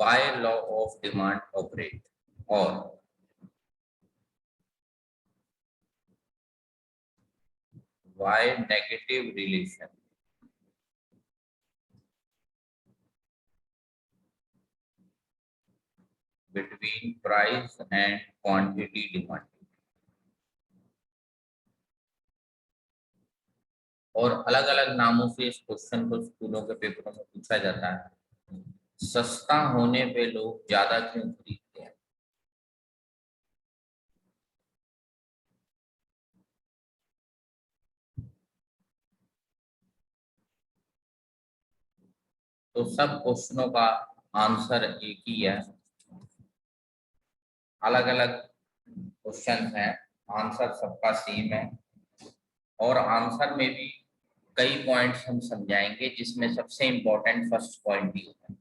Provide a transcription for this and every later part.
why law of demand operate, or why negative relation between price and quantity demand। और अलग अलग नामों से इस क्वेश्चन को स्कूलों के पेपरों में पूछा जाता है। सस्ता होने पे लोग ज्यादा क्यों खरीदते हैं? तो सब क्वेश्चनों का आंसर एक ही है, अलग अलग क्वेश्चन है, आंसर सबका सेम है। और आंसर में भी कई पॉइंट्स हम समझाएंगे, जिसमें सबसे इंपॉर्टेंट फर्स्ट पॉइंट ही है।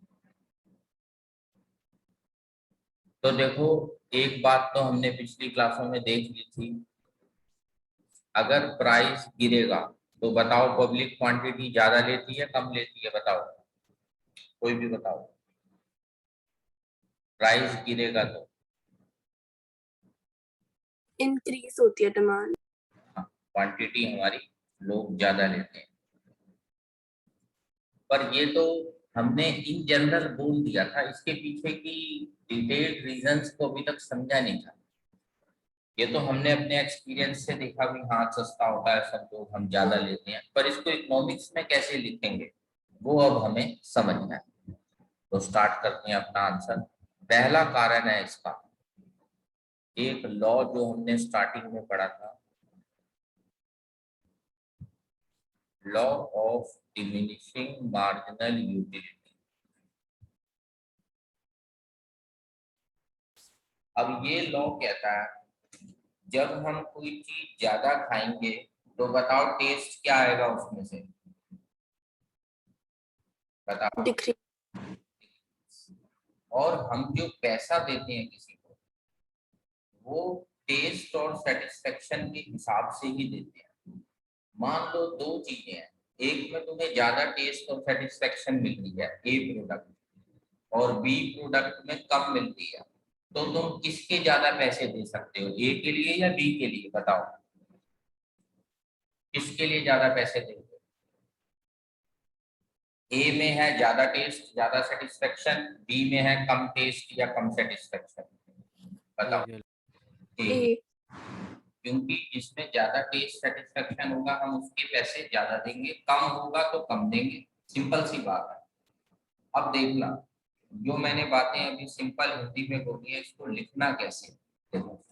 तो देखो, एक बात तो हमने पिछली क्लासों में देख ली थी, अगर प्राइस गिरेगा तो बताओ पब्लिक क्वांटिटी ज्यादा लेती है कम लेती है? बताओ, कोई भी बताओ। प्राइस गिरेगा तो इंक्रीज होती है डिमांड, क्वांटिटी हमारी लोग ज्यादा लेते हैं। पर ये तो हमने इन जनरल बोल दिया था, इसके पीछे की डिटेल्ड रीजंस को अभी तक समझा नहीं था। ये तो हमने अपने एक्सपीरियंस से देखा भी, हाँ सस्ता होता है सब लोग, हम ज्यादा लेते हैं, पर इसको इकोनॉमिक्स में कैसे लिखेंगे वो अब हमें समझना है। तो स्टार्ट करते हैं अपना आंसर। पहला कारण है इसका एक लॉ जो हमने स्टार्टिंग में पढ़ा था, law of diminishing marginal utility. अब ये लॉ कहता है जब हम कोई चीज ज्यादा खाएंगे तो बताओ टेस्ट क्या आएगा उसमें से? बताओ। डिक्रीज। और हम जो पैसा देते हैं किसी को, वो टेस्ट और सेटिस्फेक्शन के हिसाब से ही देते हैं। मान लो दो चीजें हैं, एक में तुम्हें ज्यादा टेस्ट और सेटिस्फेक्शन मिल रही है ए प्रोडक्ट, और बी प्रोडक्ट में कम मिलती है, तो तुम किसके ज्यादा पैसे दे सकते हो, ए के लिए या बी के लिए? बताओ किसके लिए ज्यादा पैसे दोगे? ए में है ज्यादा टेस्ट ज्यादा सेटिस्फेक्शन, बी में है कम टेस्ट या कम सेटिस्फेक्शन? बताओ। ए। ए। क्योंकि जिसमें ज्यादा टेस्ट सेटिस्फेक्शन होगा हम उसके पैसे ज्यादा देंगे, कम होगा तो कम देंगे, सिंपल सी बात है। अब देखना, जो मैंने बातें अभी सिंपल हिंदी में बोली है, इसको लिखना कैसे? देखो,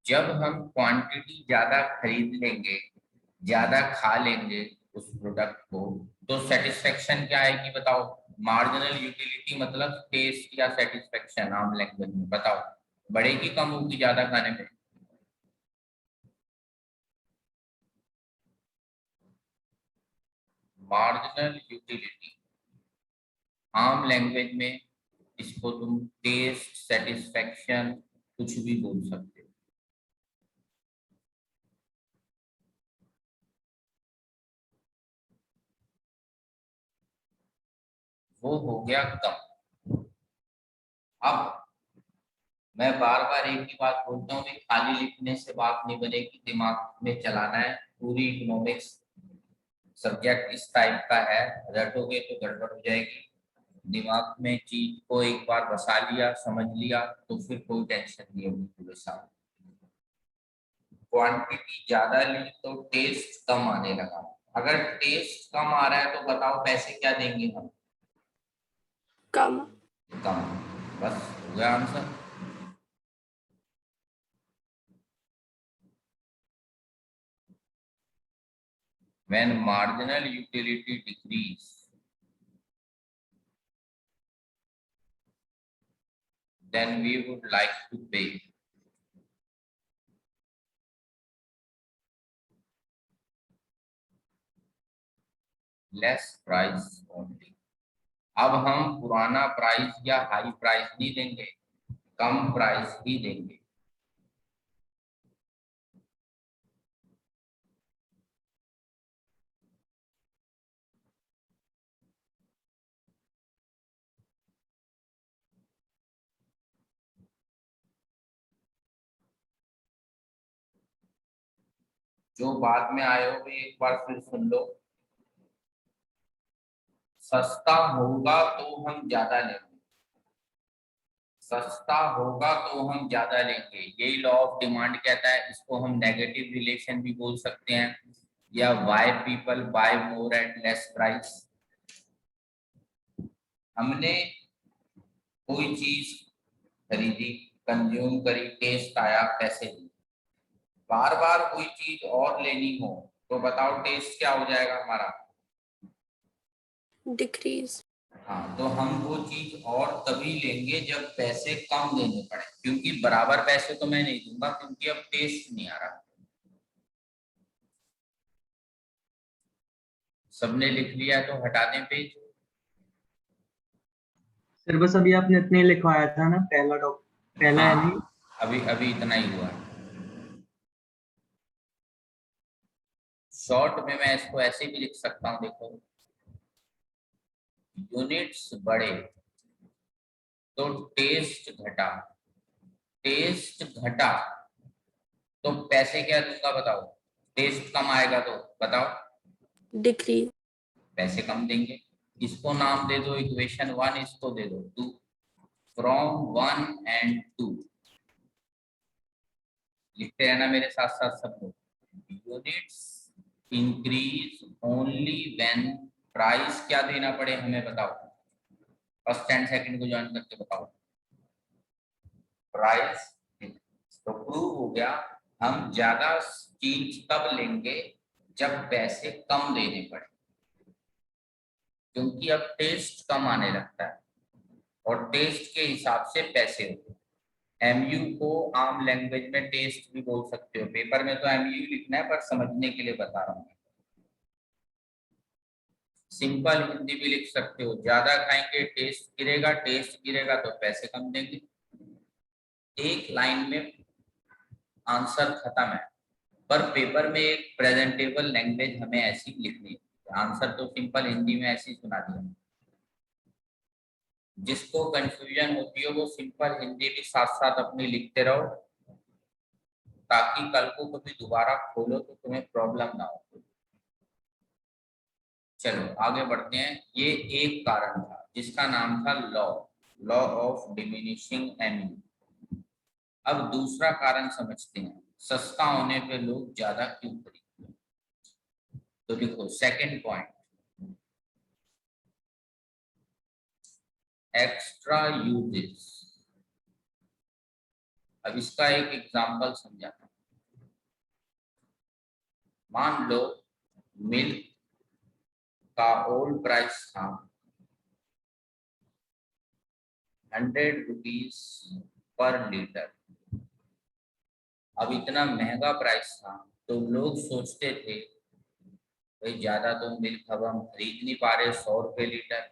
जब हम क्वांटिटी ज्यादा खरीद लेंगे, ज्यादा खा लेंगे उस प्रोडक्ट को, तो सेटिस्फेक्शन क्या आएगी? बताओ। मार्जिनल यूटिलिटी मतलब टेस्ट या सेटिस्फेक्शन आम लैंग्वेज में, बताओ बढ़ेगी कम होगी ज्यादा खाने में? मार्जिनल यूटिलिटी आम लैंग्वेज में इसको तुम टेस्ट सेटिस्फेक्शन कुछ भी बोल सकते हो। वो हो गया कम। अब मैं बार बार एक ही बात बोलता हूँ कि खाली लिखने से बात नहीं बनेगी, दिमाग में चलाना है। पूरी इकोनॉमिक्स सब्जेक्ट इस टाइप का है, रटोगे तो गड़बड़ हो जाएगी। दिमाग में चीज को एक बार बसा लिया, समझ लिया, तो फिर कोई टेंशन नहीं होगी पूरे साल। क्वांटिटी ज्यादा ली तो टेस्ट कम आने लगा। अगर टेस्ट कम आ रहा है तो बताओ पैसे क्या देंगे हम? कम। कम। बस हो गया answer. When marginal utility decrease, then we would like to pay less price only। अब हम पुराना प्राइस या हाई प्राइस नहीं देंगे, कम प्राइस ही देंगे। जो बाद में आए हो भी एक बार फिर सुन लो। सस्ता होगा तो हम ज्यादा लेंगे, सस्ता होगा तो हम ज्यादा लेंगे, यही लॉ ऑफ डिमांड कहता है। इसको हम नेगेटिव रिलेशन भी बोल सकते हैं, या why people buy more at less price. हमने कोई चीज खरीदी, कंज्यूम करी, टेस्ट आया, पैसे दिए, बार बार कोई चीज और लेनी हो तो बताओ टेस्ट क्या हो जाएगा हमारा? डिक्रीज। हाँ, तो हम वो चीज और तभी लेंगे जब पैसे कम देने पड़े, क्योंकि बराबर पैसे तो मैं नहीं दूंगा, क्योंकि अब टेस्ट नहीं आ रहा। सबने लिख लिया तो हटा दें पेज। सर बस अभी आपने इतने लिखवाया था ना, पहला है नहीं। हाँ, अभी अभी इतना ही हुआ है। शॉर्ट में मैं इसको ऐसे भी लिख सकता हूँ, देखो, यूनिट्स बढ़े तो टेस्ट घटा, टेस्ट घटा तो पैसे क्या दूंगा बताओ? टेस्ट कम आएगा तो बताओ, डिक्रीज। पैसे कम देंगे। इसको नाम दे दो इक्वेशन 1, इसको दे दो 2, फ्रॉम 1 and 2। लिखते रहना मेरे साथ साथ सब लोग। Units increase only when price क्या देना पड़े हमें बताओ, फर्स्ट एंड सेकंड को ज्वाइन करके बताओ, प्राइस। तो प्रूव हो गया, हम ज्यादा चीज तब लेंगे जब पैसे कम देने पड़े, क्योंकि अब टेस्ट कम आने लगता है और टेस्ट के हिसाब से पैसे होते हैं। एमयू को आम लैंग्वेज में टेस्ट भी बोल सकते हो, पेपर में तो एमयू लिखना है, पर समझने के लिए बता रहा हूँ। सिंपल हिंदी भी लिख सकते हो, ज्यादा खाएंगे टेस्ट गिरेगा, टेस्ट गिरेगा तो पैसे कम देंगे। एक लाइन में आंसर खत्म है, पर पेपर में एक प्रेजेंटेबल लैंग्वेज हमें ऐसी लिखनी है। आंसर तो सिंपल हिंदी में ऐसी सुना दिया। जिसको कंफ्यूजन होती है वो सिंपल हिंदी भी साथ साथ अपनी लिखते रहो, ताकि कल को कभी दोबारा खोलो तो तुम्हें प्रॉब्लम ना हो। चलो आगे बढ़ते हैं। ये एक कारण था जिसका नाम था लॉ ऑफ डिमिनिशिंग एमयू। अब दूसरा कारण समझते हैं, सस्ता होने पे लोग ज्यादा क्यों खरीदते हैं। तो देखो सेकंड पॉइंट, एक्स्ट्रा यूजेस। अब इसका एक एग्जांपल समझाता हूं। मान लो मिल्क का ओल्ड प्राइस था 100 रुपीज पर लीटर। अब इतना महंगा प्राइस था तो लोग सोचते थे भाई ज्यादा तो मिल्क अब हम खरीद नहीं पा रहे, 100 रुपए लीटर,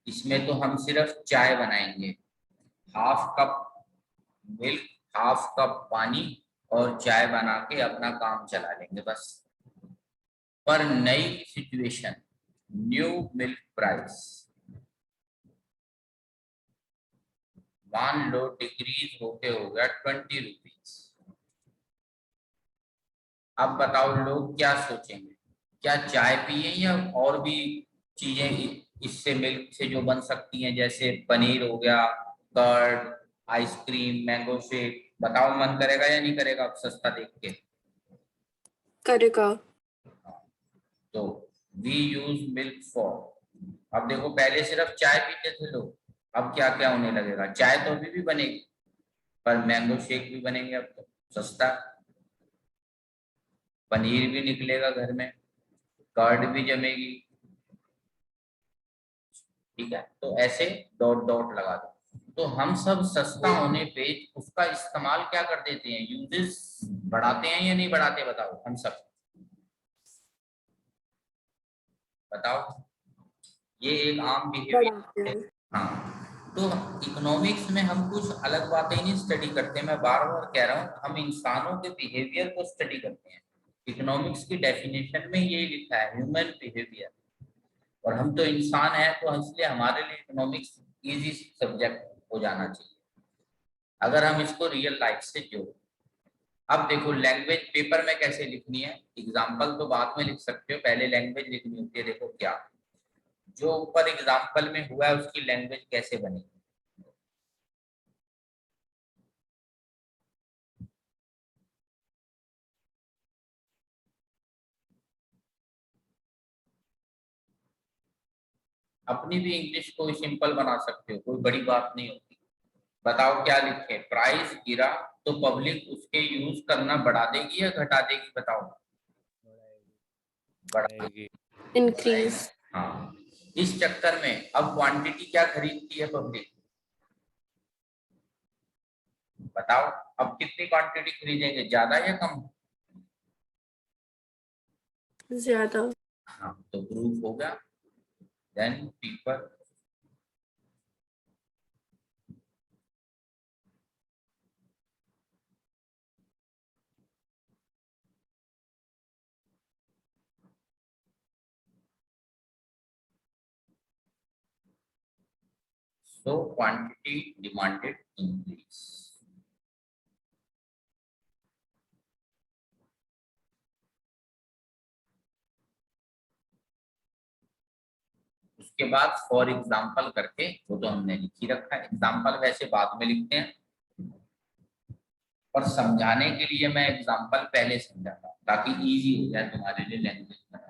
इसमें तो हम सिर्फ चाय बनाएंगे, half cup milk, half cup पानी और चाय बना के अपना काम चला लेंगे बस। पर नई सिचुएशन, न्यू मिल्क प्राइस, मान लो डिक्रीज होके हो गया 20 रुपीज। अब बताओ लोग क्या सोचेंगे, क्या चाय पिए या और भी चीजें इससे मिल्क से जो बन सकती हैं, जैसे पनीर हो गया, कर्ड, आइसक्रीम, मैंगो शेक। बताओ मन करेगा या नहीं करेगा अब सस्ता देख के? करेगा। तो वी यूज मिल्क फॉर, अब देखो पहले सिर्फ चाय पीते थे लोग, अब क्या क्या होने लगेगा, चाय तो अभी भी बनेगी पर मैंगो शेक भी बनेंगे अब तो सस्ता, पनीर भी निकलेगा घर में, कर्ड भी जमेगी। ठीक है, तो ऐसे डॉट डॉट लगा दो। तो हम सब सस्ता होने पे उसका इस्तेमाल क्या कर देते हैं, यूजेस बढ़ाते हैं या नहीं बढ़ाते बताओ हम सब, बताओ। ये एक आम बिहेवियर। बढ़ाते हैं। हाँ, तो इकोनॉमिक्स में हम कुछ अलग बातें नहीं स्टडी करते, मैं बार बार कह रहा हूँ, हम इंसानों के बिहेवियर को स्टडी करते हैं। इकोनॉमिक्स की डेफिनेशन में यही लिखा है, ह्यूमन बिहेवियर, और हम तो इंसान हैं, तो इसलिए हमारे लिए इकोनॉमिक्स इजी सब्जेक्ट हो जाना चाहिए अगर हम इसको रियल लाइफ से जोड़ें। अब देखो लैंग्वेज पेपर में कैसे लिखनी है, एग्जाम्पल तो बाद में लिख सकते हो, पहले लैंग्वेज लिखनी होती है। देखो क्या जो ऊपर एग्जाम्पल में हुआ है उसकी लैंग्वेज कैसे बनेगी। अपनी भी इंग्लिश को सिंपल बना सकते हो, कोई बड़ी बात नहीं होती। बताओ क्या लिखे, प्राइस गिरा तो पब्लिक उसके यूज करना बढ़ा देगी या घटा देगी, बताओ। बढ़ा। बढ़ाएगी। increase, हाँ, इस चक्कर में अब क्वांटिटी क्या खरीदती है पब्लिक, बताओ। अब कितनी क्वांटिटी खरीदेंगे, ज्यादा या कम। ज़्यादा, हाँ, तो प्रूफ हो गया। Then people so quantity demanded increase। उसके बाद फॉर एग्जाम्पल करके, वो तो हमने लिख ही रखा है, एग्जाम्पल वैसे बाद में लिखते हैं, और समझाने के लिए मैं एग्जाम्पल पहले समझाता हूँ ताकि इजी हो जाए तुम्हारे लिए लैंग्वेज बनाना।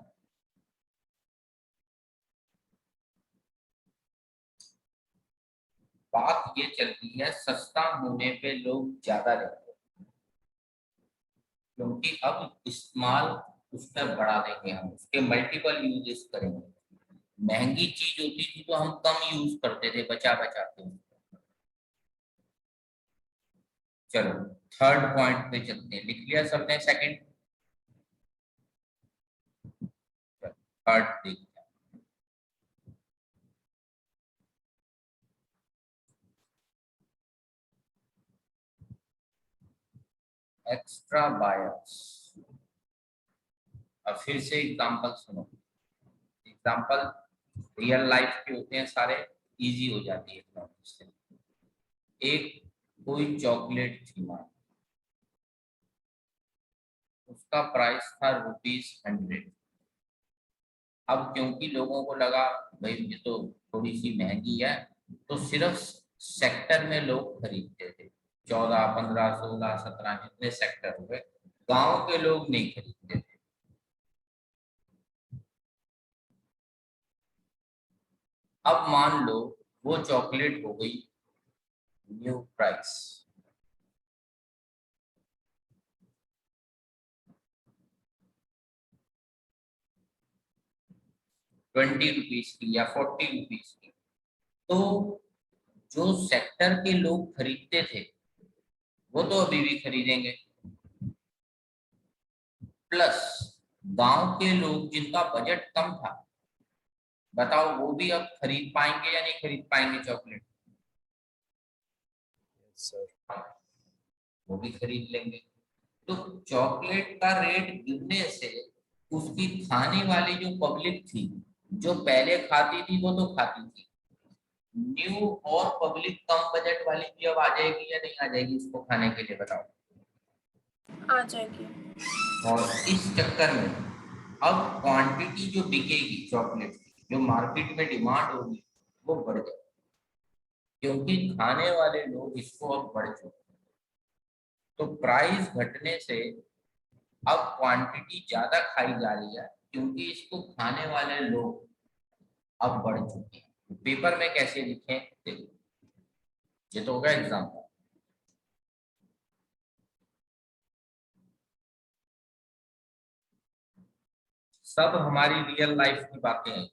बात ये चल रही है सस्ता होने पे लोग ज्यादा लेते हैं, क्योंकि अब इस्तेमाल उसका बढ़ा देंगे, हम उसके मल्टीपल यूजेस करेंगे। महंगी चीज होती थी तो हम कम यूज करते थे, बचा बचा के। चलो थर्ड पॉइंट पे चलते हैं, लिख लिया सबने सेकंड, थर्ड देखते हैं। Extra buyers. अब फिर से एग्जांपल सुनो, एग्जांपल रियल लाइफ के होते हैं सारे, इजी हो जाती है इकोनॉमिक्स से। एक कोई चॉकलेट थी मान, उसका प्राइस था ₹100। अब क्योंकि लोगों को लगा भाई ये तो थोड़ी सी महंगी है, तो सिर्फ सेक्टर में लोग खरीदते थे, 14, 15, 16, 17 जितने सेक्टर हुए, गांव के लोग नहीं खरीदते थे। अब मान लो वो चॉकलेट हो गई न्यू प्राइस, 20 रुपीज की या 40 रुपीज की, तो जो सेक्टर के लोग खरीदते थे वो तो अभी भी खरीदेंगे, प्लस गांव के लोग जिनका बजट कम था, बताओ वो भी अब खरीद पाएंगे या नहीं खरीद पाएंगे चॉकलेट, सर वो भी खरीद लेंगे। तो चॉकलेट का रेट गिरने से उसकी खाने वाली जो पब्लिक थी, जो पहले खाती थी वो तो खाती थी, न्यू और पब्लिक कम बजट वाली भी अब आ जाएगी या नहीं आ जाएगी इसको खाने के लिए, बताओ। आ जाएगी, और इस चक्कर में अब क्वांटिटी जो बिकेगी चॉकलेट की, जो मार्केट में डिमांड होगी, वो बढ़ जाएगी, क्योंकि खाने वाले लोग इसको अब बढ़ चुके हैं। तो प्राइस घटने से अब क्वांटिटी ज्यादा खाई जा रही है, क्योंकि इसको खाने वाले लोग अब बढ़ चुके हैं। तो पेपर में कैसे लिखें देखो, ये तो होगा एग्जाम्पल। सब हमारी रियल लाइफ की बातें हैं।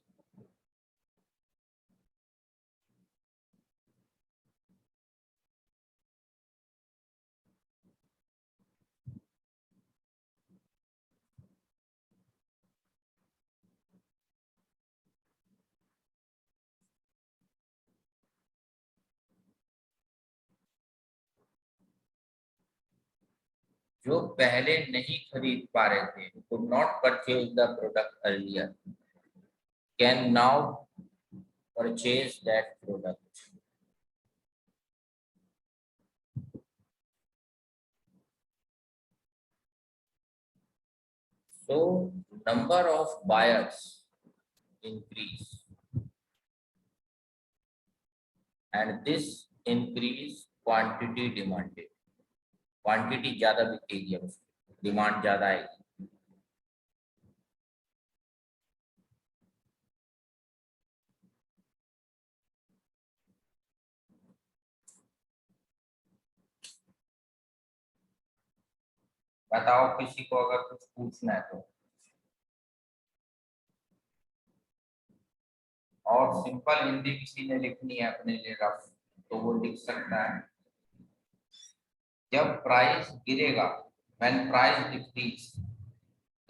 जो पहले नहीं खरीद पा रहे थे, could not purchase the product earlier, can now purchase that product. So number of buyers increase, and this increase quantity demanded. Quantity ज्यादा बिकेगी, अब डिमांड ज्यादा आएगी। बताओ किसी को अगर कुछ पूछना है तो। और सिंपल हिंदी किसी ने लिखनी है अपने लिए रफ, तो वो लिख सकता है, जब प्राइस गिरेगा, व्हेन प्राइस डिक्रीज,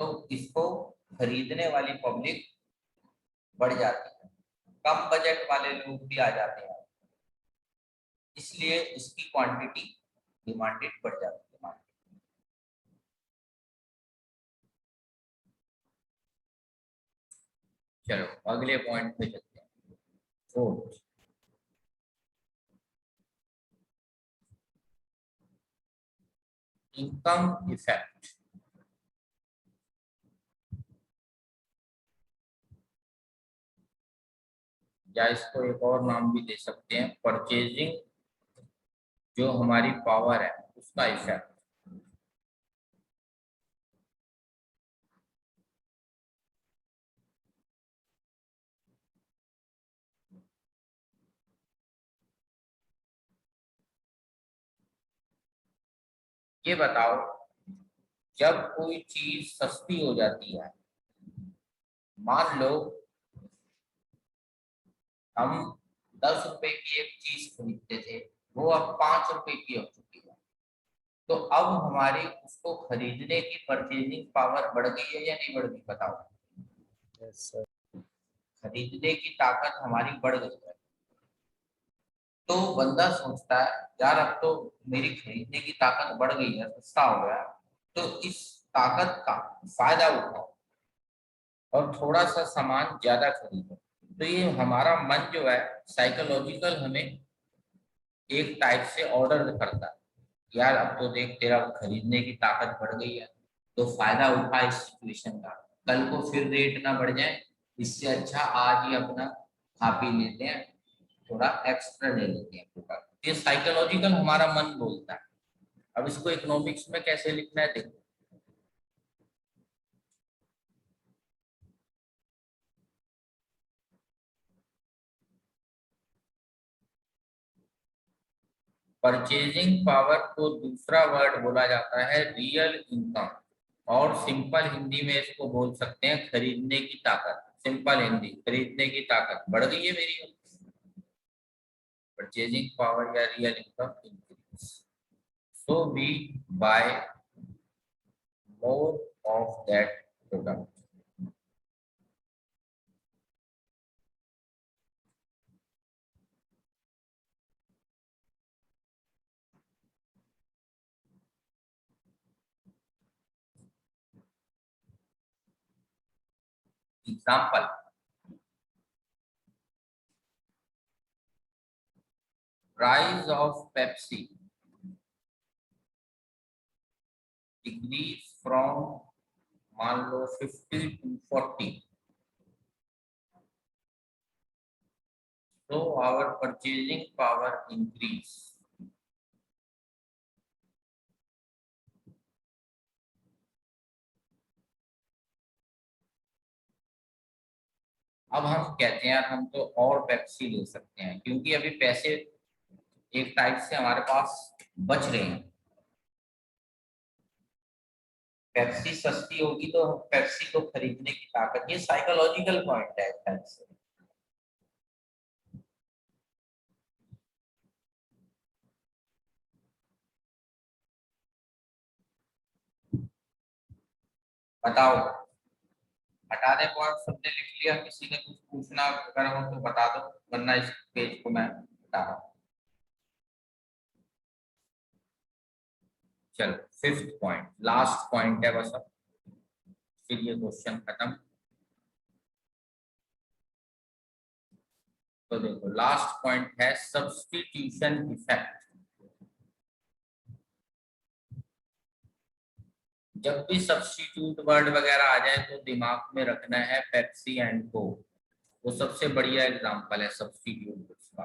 तो इसको खरीदने वाली पब्लिक बढ़ जाती है, कम बजट वाले लोग भी आ जाते हैं, इसलिए इसकी क्वांटिटी डिमांडेड बढ़ जाती है। चलो अगले पॉइंट पे चलते हैं। Fourth, income effect. या इसको एक और नाम भी दे सकते हैं, परचेजिंग जो हमारी पावर है उसका इफेक्ट। ये बताओ, जब कोई चीज सस्ती हो जाती है, मान लो हम 10 रुपए की एक चीज खरीदते थे, वो अब 5 रुपए की हो चुकी है, तो अब हमारी उसको खरीदने की परचेजिंग पावर बढ़ गई है या नहीं बढ़ गई, बताओ। Yes, sir. खरीदने की ताकत हमारी बढ़ गई है, तो बंदा सोचता है यार अब तो मेरी खरीदने की ताकत बढ़ गई है, सस्ता हो गया, तो इस ताकत का फायदा उठाओ और थोड़ा सा सामान ज्यादा खरीदो। तो ये हमारा मन जो है साइकोलॉजिकल हमें एक टाइप से ऑर्डर करता है, यार अब तो देख तेरा खरीदने की ताकत बढ़ गई है, तो फायदा उठा इस सिचुएशन का, कल को फिर रेट ना बढ़ जाए, इससे अच्छा आज ही अपना खा पी लेते हैं, थोड़ा एक्स्ट्रा ले लेते हैं प्रोडक्ट। ये साइकोलॉजिकल हमारा मन बोलता है। अब इसको इकोनॉमिक्स में कैसे लिखना है देखो। परचेजिंग पावर को दूसरा वर्ड बोला जाता है रियल इनकम, और सिंपल हिंदी में इसको बोल सकते हैं खरीदने की ताकत। सिंपल हिंदी, खरीदने की ताकत बढ़ गई है मेरी, परचेजिंग पावर या real income increase, so we buy more of that product. Example, price of Pepsi decrease from मान लो 50 to 40, so our purchasing power increase। अब हम कहते हैं यार हम तो और पेप्सी ले सकते हैं, क्योंकि अभी पैसे एक टाइप से हमारे पास बच रहे हैं, पेप्सी सस्ती होगी तो पेप्सी को खरीदने की ताकत, ये साइकोलॉजिकल पॉइंट है एक टाइप से। बताओ, हटा दे पॉइंट, सबने लिख लिया, किसी ने कुछ पूछना अगर हो तो बता दो, वरना इस पेज को मैं हटा रहा हूँ। चलो 5th पॉइंट, लास्ट पॉइंट है बस, अब फिर ये क्वेश्चन खत्म। तो देखो लास्ट पॉइंट है सब्स्टिट्यूशन इफेक्ट। जब भी सब्स्टिट्यूट वर्ड वगैरह आ जाए तो दिमाग में रखना है पेप्सी एंड कोक। वो सबसे बढ़िया एग्जांपल है सब्स्टिट्यूट का।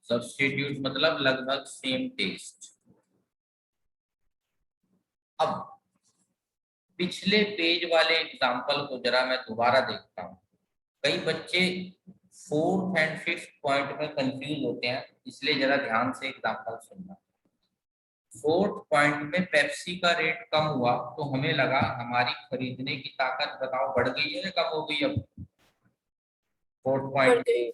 सब्स्टिट्यूट मतलब लगभग सेम टेस्ट। अब पिछले पेज वाले एग्जांपल को जरा मैं दोबारा देखता हूँ। कई बच्चे 4th एंड 5th पॉइंट में कंफ्यूज होते हैं, इसलिए जरा ध्यान से एग्जांपल सुनना। 4th पॉइंट में पेप्सी का रेट कम हुआ तो हमें लगा हमारी खरीदने की ताकत बताओ बढ़ गई है या कम हो गई। अब 4th बढ़ पॉइंट गई।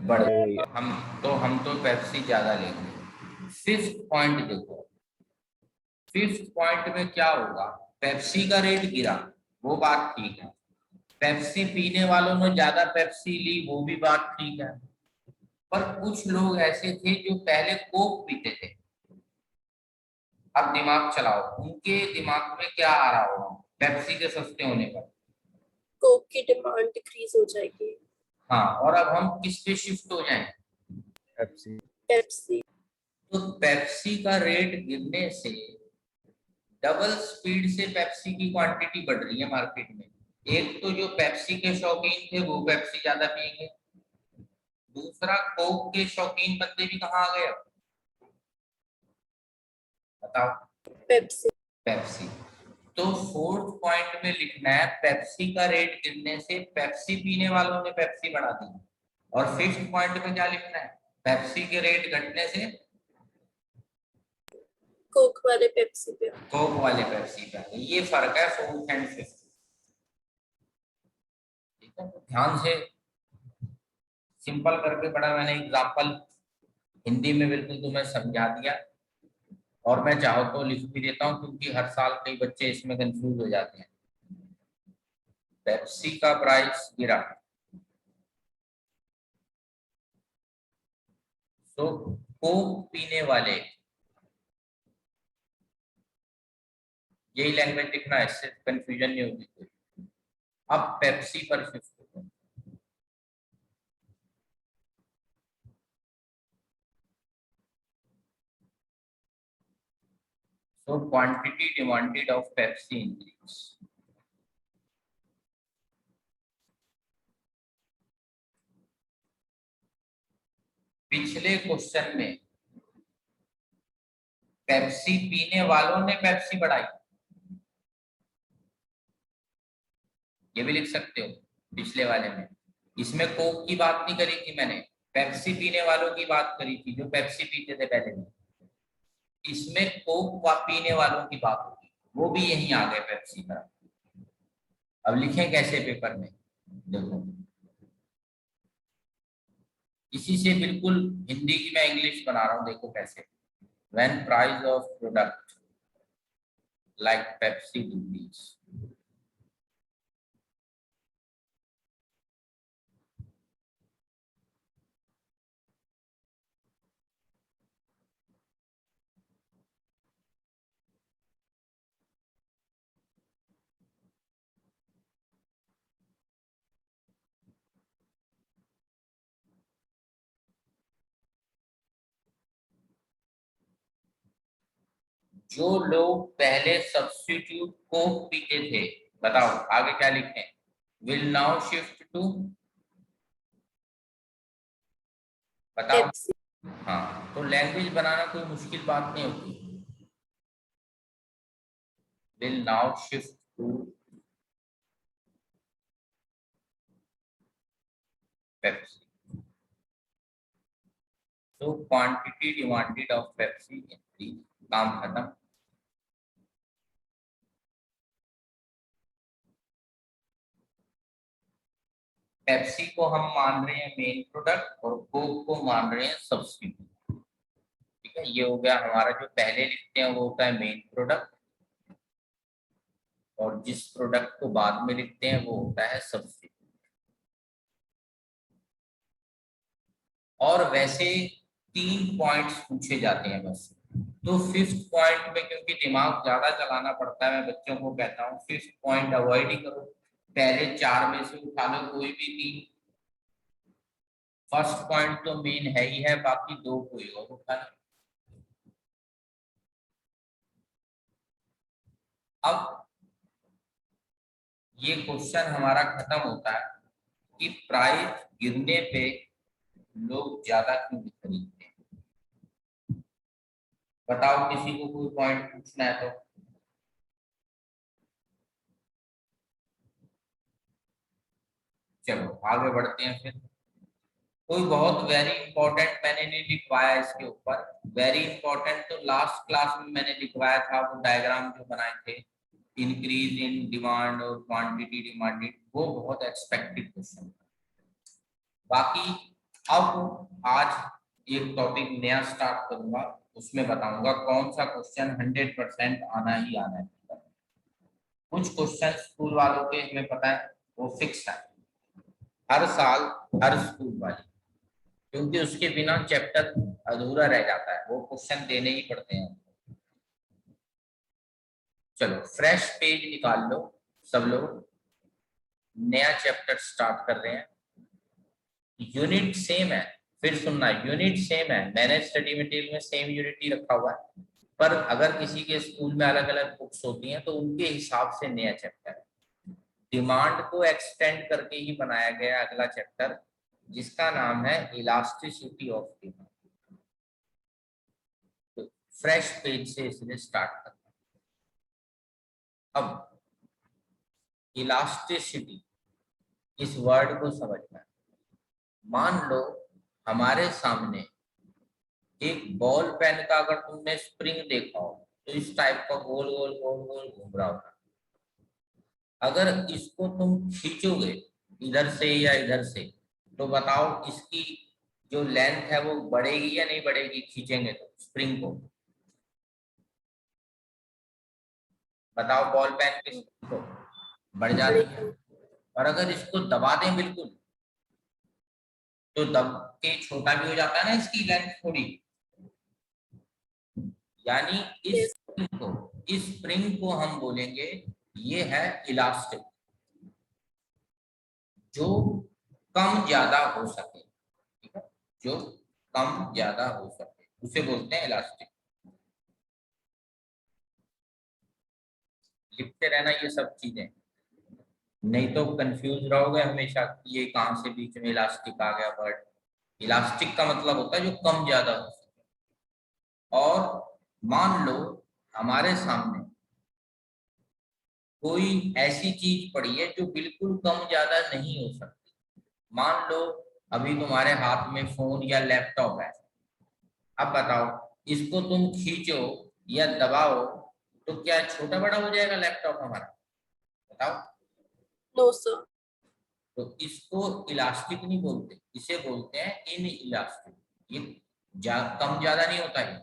बढ़ गई, हम तो पेप्सी ज्यादा लेंगे। 5th पॉइंट देखो, 5th पॉइंट में क्या होगा, पेप्सी का रेट गिरा, वो बात ठीक है। पेप्सी पीने वालों ने ज्यादा पेप्सी ली, वो भी बात ठीक है। पर कुछ लोग ऐसे थे जो पहले कोक पीते थे। अब दिमाग चलाओ, उनके दिमाग में क्या आ रहा होगा पेप्सी के सस्ते होने पर। कोक की डिमांड डिक्रीज हो जाएगी। हाँ, और अब हम किस पे शिफ्ट हो जाएं? पेप्सी। पेप्सी। तो पेप्सी का रेट गिरने से डबल स्पीड से पेप्सी की क्वांटिटी बढ़ रही है मार्केट में। एक तो जो पेप्सी के शौकीन थे वो पेप्सी ज्यादा पिएंगे, दूसरा कोक के शौकीन बंदे भी कहाँ आ गए अब बताओ? पेप्सी। पेप्सी। तो 4th पॉइंट में लिखना है पेप्सी का रेट गिरने से पेप्सी पीने वालों ने पेप्सी बढ़ा दी। और 5th पॉइंट में क्या लिखना है, पेप्सी के रेट घटने से कोक वाले पेप्सी पे। कोक वाले पेप्सी पे आ गए। ये फर्क है 4th एंड 5th। ठीक है, तो ध्यान से सिंपल करके पढ़ा मैंने एग्जाम्पल, हिंदी में बिल्कुल तुम्हें समझा दिया। और मैं चाहो तो लिख भी देता हूँ क्योंकि हर साल कई बच्चे इसमें कंफ्यूज हो जाते हैं। पेप्सी का प्राइस गिरा तो कोक पीने वाले, यही लैंग्वेज लिखना है, इससे कंफ्यूजन नहीं होगी कोई। अब पेप्सी पर शिफ्ट होते हैं। So quantity demanded of Pepsi increase. पिछले क्वेश्चन में पेप्सी पीने वालों ने पेप्सी बढ़ाई, ये भी लिख सकते हो पिछले वाले में। इसमें कोक की बात नहीं करी थी मैंने, पेप्सी पीने वालों की बात करी थी जो पेप्सी पीते थे पहले में। इसमें कोक पीने वालों की बात होगी, वो भी यहीं आ गए पेप्सी पर। अब लिखें कैसे पेपर में, देखो इसी से बिल्कुल हिंदी की मैं इंग्लिश बना रहा हूं, देखो कैसे। When price of product like Pepsi decrease, जो लोग पहले सब्स्टिट्यूट कोक पीते थे, बताओ आगे क्या लिखें, विल नाउ शिफ्ट टू, बताओ। पेप्सी। हाँ, तो लैंग्वेज बनाना कोई मुश्किल बात नहीं होती। Will now shift to Pepsi. तो quantity demanded of Pepsi increase, काम खत्म। पेप्सी को हम मान रहे हैं मेन प्रोडक्ट और कोक को मान रहे हैं सब्स्टिट्यूट। ठीक है, ये हो गया हमारा, जो पहले लिखते हैं वो होता है मेन प्रोडक्ट और जिस प्रोडक्ट को बाद में लिखते हैं वो होता है सब्स्टिट्यूट। और वैसे 3 पॉइंट्स पूछे जाते हैं बस, तो फिफ्थ पॉइंट में क्योंकि दिमाग ज्यादा चलाना पड़ता है, मैं बच्चों को कहता हूँ फिफ्थ पॉइंट अवॉइड ही करो, पहले चार में से उठा लो कोई भी तीन। फर्स्ट पॉइंट तो मेन है ही है, बाकी दो कोई और उठा लो। अब ये क्वेश्चन हमारा खत्म होता है कि प्राइस गिरने पे लोग ज्यादा क्यों खरीदते हैं। बताओ किसी को कोई पॉइंट पूछना है तो। चलो आगे बढ़ते हैं फिर। कोई बहुत वेरी इंपॉर्टेंट मैंने नहीं लिखवाया इसके ऊपर, वेरी इंपॉर्टेंट तो लास्ट क्लास में मैंने लिखवाया था, वो डायग्राम जो बनाए थे, इंक्रीज इन डिमांड और क्वांटिटी डिमांडेड, वो बहुत एक्सपेक्टेड क्वेश्चन। बाकी अब आज एक टॉपिक नया स्टार्ट करूंगा, उसमें बताऊंगा कौन सा क्वेश्चन 100% आना ही आना है। कुछ क्वेश्चन स्कूल वालों के हमें पता है वो फिक्स है, हर साल हर स्कूल वाले, क्योंकि उसके बिना चैप्टर अधूरा रह जाता है, वो क्वेश्चन देने ही पड़ते हैं। चलो फ्रेश पेज निकाल लो सब लोग, नया चैप्टर स्टार्ट कर रहे हैं। यूनिट सेम है, फिर सुनना, यूनिट सेम है, मैंने स्टडी मटेरियल में सेम यूनिट ही रखा हुआ है, पर अगर किसी के स्कूल में अलग अलग बुक्स होती हैं तो उनके हिसाब से नया चैप्टर है। डिमांड को एक्सटेंड करके ही बनाया गया अगला चैप्टर, जिसका नाम है इलास्टिसिटी ऑफ डिमांड। तो फ्रेश पेज से इसलिए स्टार्ट करना। अब इलास्टिसिटी, इस वर्ड को समझना है। मान लो हमारे सामने एक बॉल पेन का अगर तुमने स्प्रिंग देखा हो तो इस टाइप का गोल गोल गोल गोल घूम रहा होगा। अगर इसको तुम खींचोगे इधर से या इधर से, तो बताओ इसकी जो लेंथ है वो बढ़ेगी या नहीं बढ़ेगी, खींचेंगे तो स्प्रिंग को। बताओ बॉल पेन की स्प्रिंग को बढ़ जाती है। और अगर इसको दबा दें बिल्कुल, तो दब के छोटा भी हो जाता है ना इसकी लेंथ थोड़ी। यानी इस स्प्रिंग को हम बोलेंगे ये है इलास्टिक, जो कम ज्यादा हो सके, ठीक है, जो कम ज्यादा हो सके उसे बोलते हैं इलास्टिक। लिखते रहना ये सब चीजें, नहीं तो कंफ्यूज रहोगे हमेशा, ये कहां से बीच में इलास्टिक आ गया वर्ड। इलास्टिक का मतलब होता है जो कम ज्यादा हो सके। और मान लो हमारे सामने कोई ऐसी चीज पड़ी है जो बिल्कुल कम ज्यादा नहीं हो सकती। मान लो अभी तुम्हारे हाथ में फोन या लैपटॉप है, अब बताओ इसको तुम खींचो या दबाओ तो क्या छोटा बड़ा हो जाएगा लैपटॉप हमारा, बताओ। No sir. तो इसको इलास्टिक नहीं बोलते, इसे बोलते हैं इन इलास्टिक। ये कम ज्यादा नहीं होता है,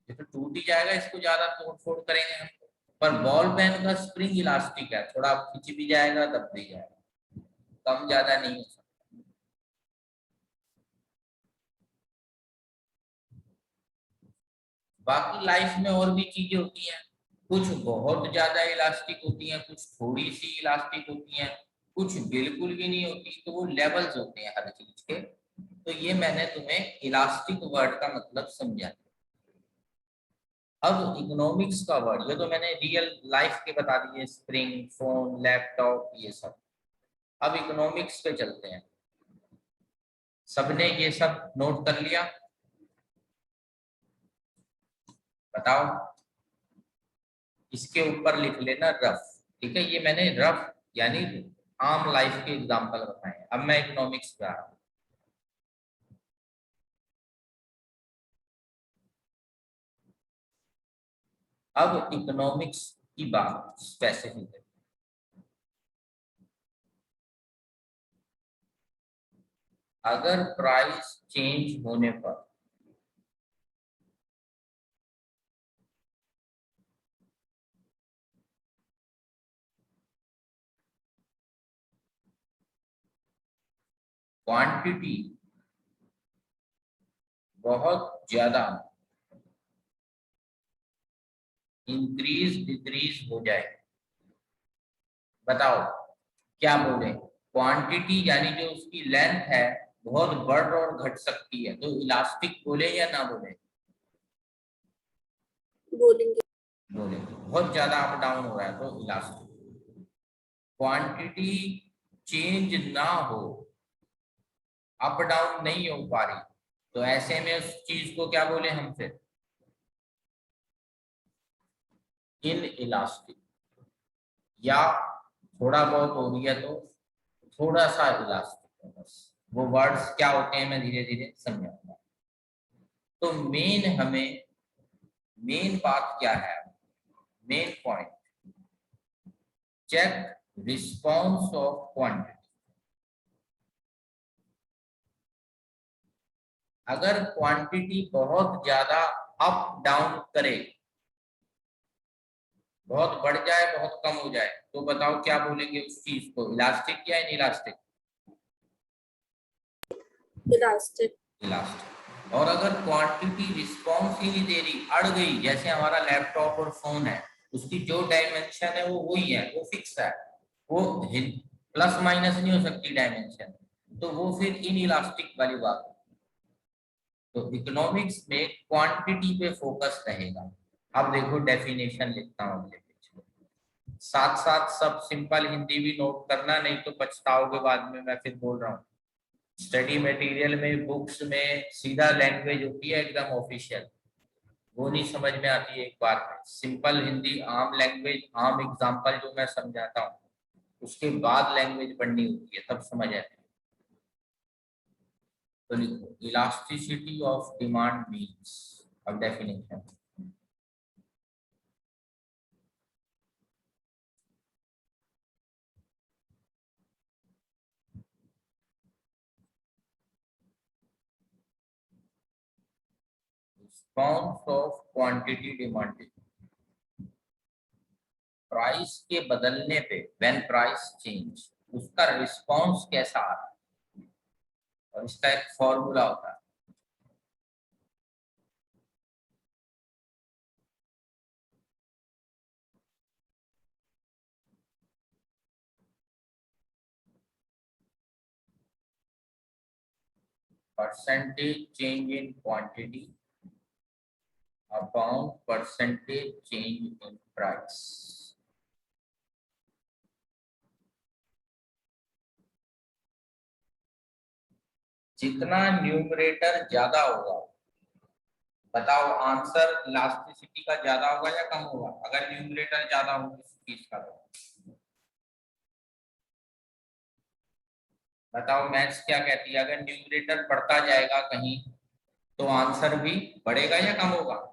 ये तो टूट ही जाएगा, इसको ज्यादा तोड़ फोड़ करेंगे हम। पर बॉल पेन का स्प्रिंग इलास्टिक है, थोड़ा खींच भी जाएगा दब भी जाएगा, कम ज्यादा नहीं हो सकता। बाकी लाइफ में और भी चीजें होती हैं, कुछ बहुत ज्यादा इलास्टिक होती हैं, कुछ थोड़ी सी इलास्टिक होती हैं, कुछ बिल्कुल भी नहीं होती, तो वो लेवल्स होते हैं हर चीज के। तो ये मैंने तुम्हें इलास्टिक वर्ड का मतलब समझा। अब इकोनॉमिक्स का वर्ड, ये तो मैंने रियल लाइफ के बता दिए, स्प्रिंग, फोन, लैपटॉप, ये सब। अब इकोनॉमिक्स पे चलते हैं। सबने ये सब नोट कर लिया, बताओ। इसके ऊपर लिख लेना रफ, ठीक है, ये मैंने रफ यानी आम लाइफ के एग्जांपल बताए। अब मैं इकोनॉमिक्स पे आ रहा हूँ। अब इकोनॉमिक्स की बात स्पेसिफिक है। अगर प्राइस चेंज होने पर क्वांटिटी बहुत ज्यादा इंक्रीज डिक्रीज हो जाए, बताओ क्या बोले? क्वांटिटी यानी जो उसकी लेंथ है बहुत बढ़ और घट सकती है, तो इलास्टिक बोले या ना बोले? बोलेंगे। बोले। बहुत ज्यादा अप डाउन हो रहा है तो इलास्टिक। क्वांटिटी चेंज ना हो, अप डाउन नहीं हो पा रही, तो ऐसे में उस चीज को क्या बोले हम फिर? In elastic. या थोड़ा बहुत हो रही है तो थोड़ा सा इलास्टिक है, बस। वो वर्ड्स क्या होते हैं मैं धीरे धीरे समझाऊंगा। तो मेन बात क्या है? Main point, check response of quantity. अगर क्वांटिटी बहुत ज्यादा अप डाउन करे, बहुत बढ़ जाए बहुत कम हो जाए, तो बताओ क्या बोलेंगे उस चीज को? इलास्टिक या इनइलास्टिक? इलास्टिक। इलास्टिक। और अगर क्वांटिटी रिस्पॉन्स ही नहीं दे रही, अड़ गई, जैसे हमारा लैपटॉप और फोन है, उसकी जो डायमेंशन है वो वही है, वो फिक्स है, वो प्लस माइनस नहीं हो सकती डायमेंशन, तो वो फिर इन इलास्टिक वाली बात है। तो इकोनॉमिक्स में क्वांटिटी पे फोकस रहेगा। अब देखो डेफिनेशन लिखता हूँ अगले पेज पे, साथ साथ सब सिंपल हिंदी भी नोट करना, नहीं तो पछताओगे बाद में, मैं फिर बोल रहा हूँ। स्टडी मटेरियल में, बुक्स में सीधा लैंग्वेज होती है एकदम ऑफिशियल, वो नहीं समझ में आती है एक बार में। सिंपल हिंदी, आम लैंग्वेज, आम एग्जांपल जो मैं समझाता हूँ, उसके बाद लैंग्वेज पढ़नी होती है, तब समझ आती है। तो लिखो, इलास्टिसिटी ऑफ डिमांड मीन्स, अब definition. Response of quantity demanded, price के बदलने पे, व्हेन प्राइस चेंज, उसका रिस्पॉन्स कैसा आ रहा है, और इसका एक फॉर्मूला होता है। Percentage change in quantity upon percentage change in price. जितना न्यूमरेटर ज्यादा होगा, बताओ आंसर इलास्टिसिटी का ज्यादा होगा या कम होगा? अगर न्यूमरेटर ज्यादा होगा इस चीज का, तो बताओ मैथ्स क्या कहती है? अगर न्यूमरेटर बढ़ता जाएगा कहीं, तो आंसर भी बढ़ेगा या कम होगा?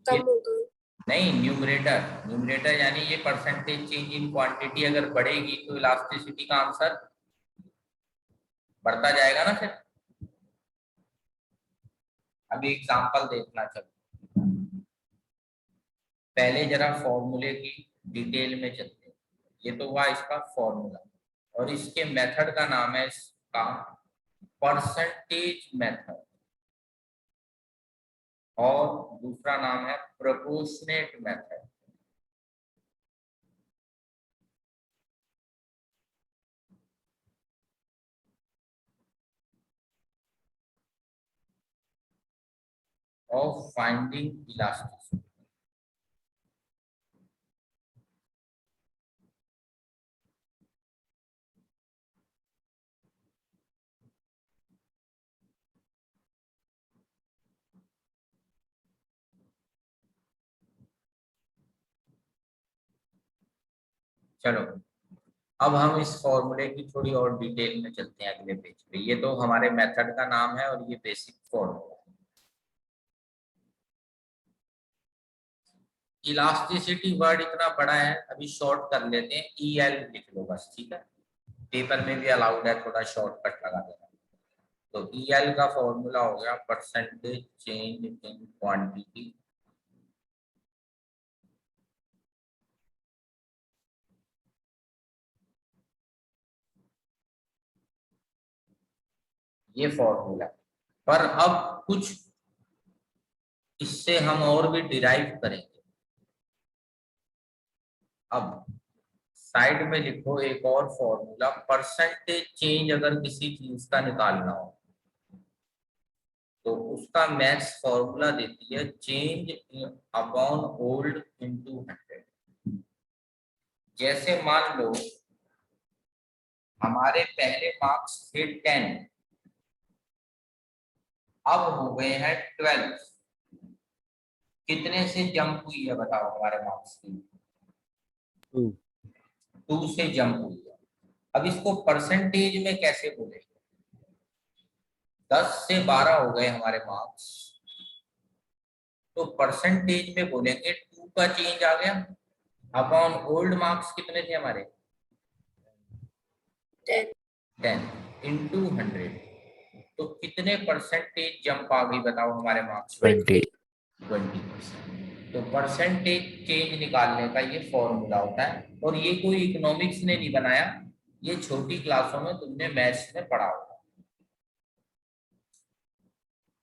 ये कम होगा। नहीं, न्यूमरेटर, न्यूमरेटर यानी ये परसेंटेज चेंज इन क्वांटिटी अगर बढ़ेगी तो इलास्टिसिटी का आंसर बढ़ता जाएगा ना फिर। अभी एग्जांपल देखना, चलो पहले जरा फॉर्मूले की डिटेल में चलते हैं। ये तो हुआ इसका फॉर्मूला, और इसके मेथड का नाम है इसका परसेंटेज मेथड, और दूसरा नाम है proportionate method. Of finding elasticity. चलो अब हम इस फॉर्मूले की थोड़ी और डिटेल में चलते हैं अगले पेज पे। ये तो हमारे मेथड का नाम है और ये बेसिक फॉर्मूला। इलास्टिसिटी वर्ड इतना बड़ा है, अभी शॉर्ट कर लेते हैं, EL लिख लो बस, ठीक है? पेपर में भी अलाउड है थोड़ा शॉर्टकट लगा देना। तो EL का फॉर्मूला हो गया परसेंटेज चेंज इन क्वांटिटी ये फॉर्मूला। पर अब कुछ इससे हम और भी डिराइव करेंगे। अब साइड में लिखो एक और फॉर्मूला, परसेंटेज चेंज अगर किसी चीज का निकालना हो तो उसका मैथ्स फॉर्मूला देती है चेंज अपॉन ओल्ड इनटू 100। जैसे मान लो हमारे पहले मार्क्स थे 10, अब हो गए हैं 12। कितने से जंप हुई है बताओ हमारे मार्क्स की? 2. 2 से जंप हुई है। अब इसको परसेंटेज में कैसे बोलेंगे? 10 से 12 हो गए हमारे मार्क्स, तो परसेंटेज में बोलेंगे 2 का चेंज आ गया अपॉन ओल्ड मार्क्स कितने थे हमारे? 10 10 इंटू 100। तो कितने परसेंटेज जंप आ गई बताओ हमारे मार्क्स में? 20. 20%। तो परसेंटेज चेंज निकालने का ये फॉर्मूला होता है, और ये कोई इकोनॉमिक्स ने नहीं बनाया, ये छोटी क्लासों में तुमने मैथ्स में पढ़ा होगा,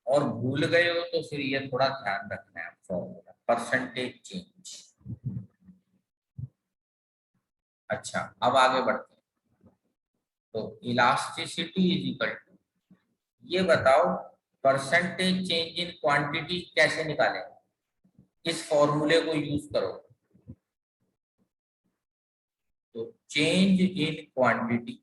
और भूल गए हो तो फिर ये थोड़ा ध्यान रखना है फॉर्मूला परसेंटेज चेंज। अच्छा, अब आगे बढ़ते हैं। तो इलास्टिसिटी इज इक्वल टू, ये बताओ परसेंटेज चेंज इन क्वांटिटी कैसे निकालें? इस फॉर्मूले को यूज करो। तो change in quantity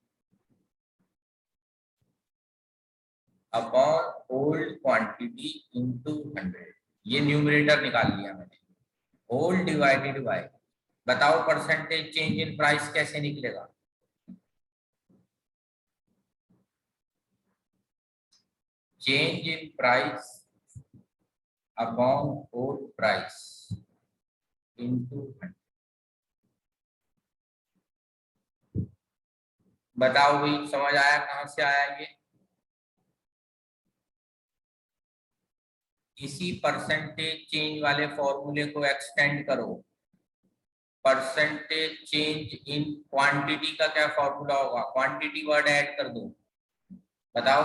upon old quantity into 100, ये न्यूमरेटर निकाल लिया मैंने। होल डिवाइडेड बाय, बताओ परसेंटेज चेंज इन प्राइस कैसे निकलेगा? Change in price upon old price into 100। बताओ भाई, समझ आया कहां से आया ये? इसी परसेंटेज चेंज वाले फॉर्मूले को एक्सटेंड करो। परसेंटेज चेंज इन क्वांटिटी का क्या फॉर्मूला होगा? क्वांटिटी वर्ड ऐड कर दो, बताओ।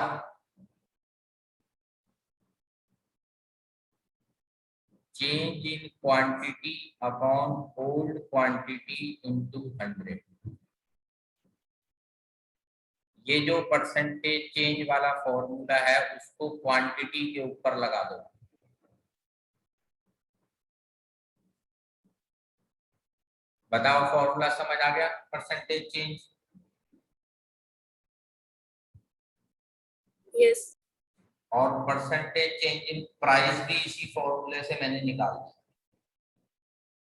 Change in quantity upon old quantity into 100। ये जो परसेंटेज चेंज वाला फॉर्मूला है उसको क्वांटिटी के ऊपर लगा दो। बताओ, फॉर्मूला समझ आ गया परसेंटेज चेंज? yes और परसेंटेज चेंज इन प्राइस भी इसी फॉर्मूले से मैंने निकाल दिया।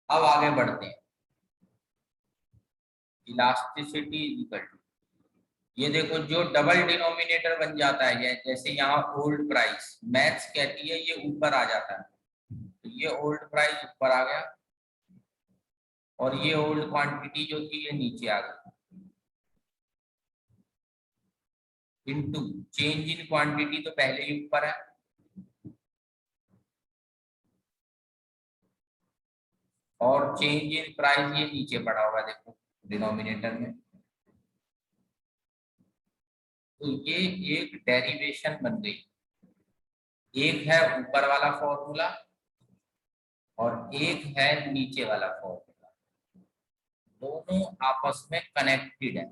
अब आगे बढ़ते हैं। इलास्टिसिटी इज इक्वल टू, ये देखो जो डबल डिनोमिनेटर बन जाता है, जैसे यहाँ ओल्ड प्राइस, मैथ्स कहती है ये ऊपर आ जाता है, तो ये ओल्ड प्राइस ऊपर आ गया, और ये ओल्ड क्वांटिटी जो थी ये नीचे आ गई, इनटू चेंज इन क्वांटिटी तो पहले ही ऊपर है, और चेंज इन प्राइस ये नीचे पड़ा हुआ देखो डिनोमिनेटर में। तो ये एक डेरिवेशन बन गई। एक है ऊपर वाला फॉर्मूला और एक है नीचे वाला फॉर्मूला, दोनों आपस में कनेक्टेड है।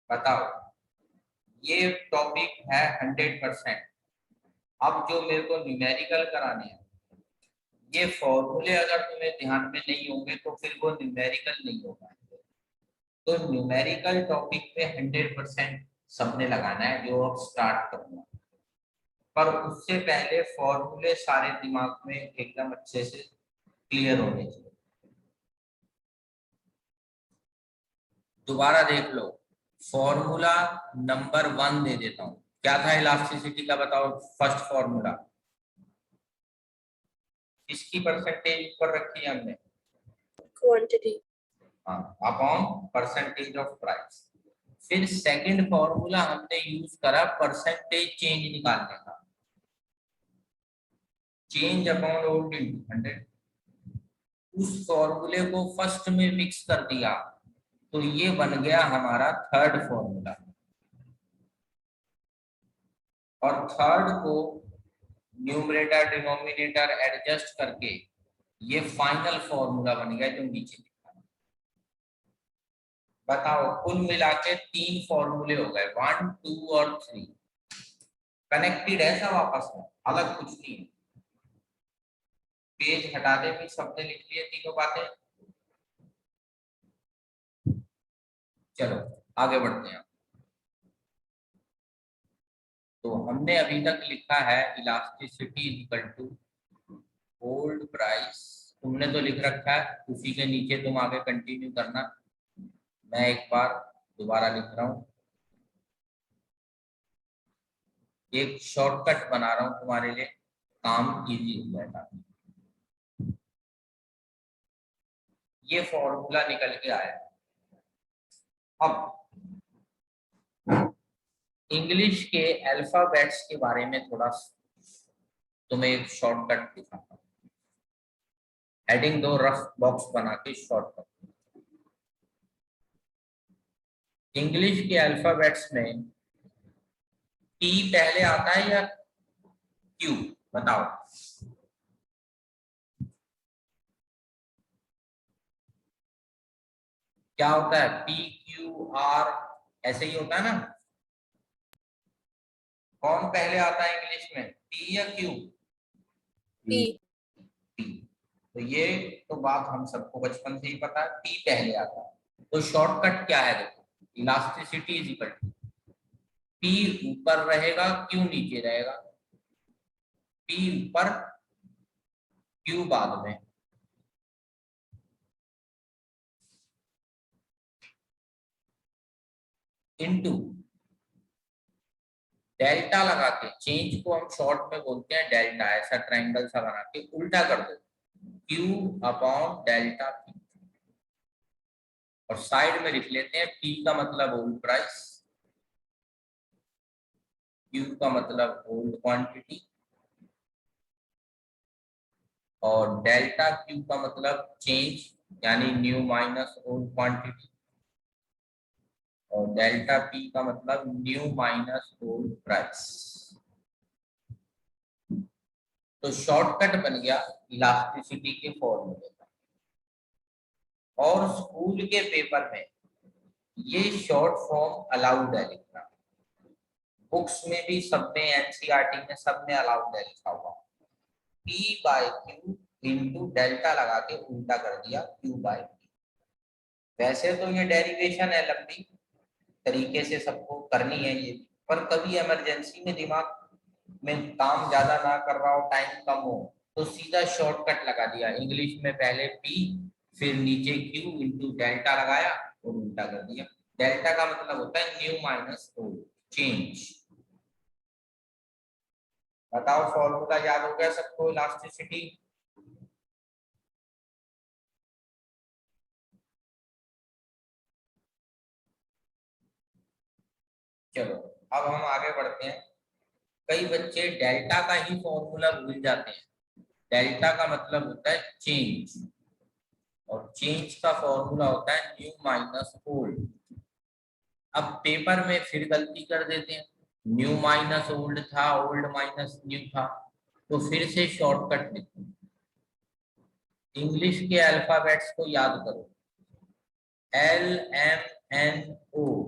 बताओ, ये टॉपिक है 100%। अब जो मेरे को न्यूमेरिकल कराने हैं, ये फॉर्मूले अगर तुम्हें ध्यान में नहीं होंगे तो फिर वो न्यूमेरिकल नहीं होगा। तो न्यूमेरिकल टॉपिक पे 100% सबने लगाना है जो अब स्टार्ट करूंगा, पर उससे पहले फॉर्मूले सारे दिमाग में एकदम अच्छे से क्लियर होने चाहिए। दोबारा देख लो, फॉर्मूला नंबर 1 दे देता हूं। क्या था इलास्टिसिटी का, बताओ फर्स्ट फॉर्मूला? इसकी परसेंटेज ऊपर रखी है हमने, quantity हाँ, अपॉन परसेंटेज ऑफ प्राइस। फिर सेकंड फॉर्मूला हमने यूज करा परसेंटेज चेंज निकालने का, चेंज अपॉन ओल्ड इनटू 100। उस फॉर्मूले को फर्स्ट में मिक्स कर दिया तो ये बन गया हमारा थर्ड फॉर्मूला, और थर्ड को न्यूमरेटर डिनोमिनेटर एडजस्ट करके ये फाइनल फॉर्मूला बन गया जो नीचे लिखा है। बताओ कुल मिला के 3 फॉर्मूले हो गए, 1, 2 और 3 कनेक्टेड है सब आपस में, अलग कुछ नहीं है। पेज हटाते भी सबने लिख लिए तीनों बातें। चलो आगे बढ़ते हैं। तो हमने अभी तक लिखा है elasticity equal to old price, तुमने तो लिख रखा है, उसी के नीचे तुम आगे कंटिन्यू करना। मैं एक बार दोबारा लिख रहा हूं, एक शॉर्टकट बना रहा हूं तुम्हारे लिए, काम इजी हो जाएगा। ये फॉर्मूला निकल के आया। अब इंग्लिश के अल्फाबेट्स के बारे में थोड़ा तुम्हें एक शॉर्टकट दिखाता हूं, हेडिंग दो रफ बॉक्स बना के शॉर्टकट। इंग्लिश के अल्फाबेट्स में टी पहले आता है या क्यू, बताओ। क्या होता है, पी क्यू आर ऐसे ही होता है ना। कौन पहले आता है इंग्लिश में, टी या क्यू? P. टी। तो ये तो बात हम सबको बचपन से ही पता है, टी पहले आता है। तो शॉर्टकट क्या है, देखो elasticity is equal to P ऊपर रहेगा क्यू नीचे रहेगा, पी ऊपर क्यू बाद में, इनटू डेल्टा लगा के, चेंज को हम शॉर्ट में बोलते हैं डेल्टा, ऐसा ट्रायंगल सा बना के उल्टा कर दो, क्यू अपॉन डेल्टा पी, और साइड में लिख लेते हैं पी का मतलब ओल्ड प्राइस, क्यू का मतलब ओल्ड क्वांटिटी, और डेल्टा क्यू का मतलब चेंज यानी न्यू माइनस ओल्ड क्वांटिटी, और डेल्टा पी का मतलब न्यू माइनस ओल्ड प्राइस। तो शॉर्टकट बन गया इलास्टिसिटी के फॉर्मूले का। और स्कूल के पेपर में ये शॉर्ट फॉर्म अलाउड है लिखना, बुक्स में भी सब में, एनसीईआरटी में सब में अलाउड है लिखा हुआ, P by Q into delta लगा के उल्टा कर दिया क्यू बाय पी। वैसे तो ये डेरिवेशन है, लंबी तरीके से सबको करनी है ये, पर कभी इमरजेंसी में दिमाग में काम ज्यादा ना कर रहा हो, टाइम कम हो, तो सीधा शॉर्टकट लगा दिया, इंग्लिश में पहले पी फिर नीचे क्यू इंटू डेल्टा लगाया और उल्टा कर दिया। डेल्टा का मतलब होता है न्यू माइनस ओल्ड, चेंज। बताओ फॉर्मूला याद हो गया सबको इलास्टिसिटी? चलो अब हम आगे बढ़ते हैं। कई बच्चे डेल्टा का ही फॉर्मूला भूल जाते हैं। डेल्टा का मतलब होता है चेंज, और चेंज का फॉर्मूला होता है न्यू माइनस ओल्ड। अब पेपर में फिर गलती कर देते हैं, न्यू माइनस ओल्ड था, ओल्ड माइनस न्यू था, तो फिर से शॉर्टकट लिखो। इंग्लिश के अल्फाबेट्स को याद करो, एल एम एन ओ,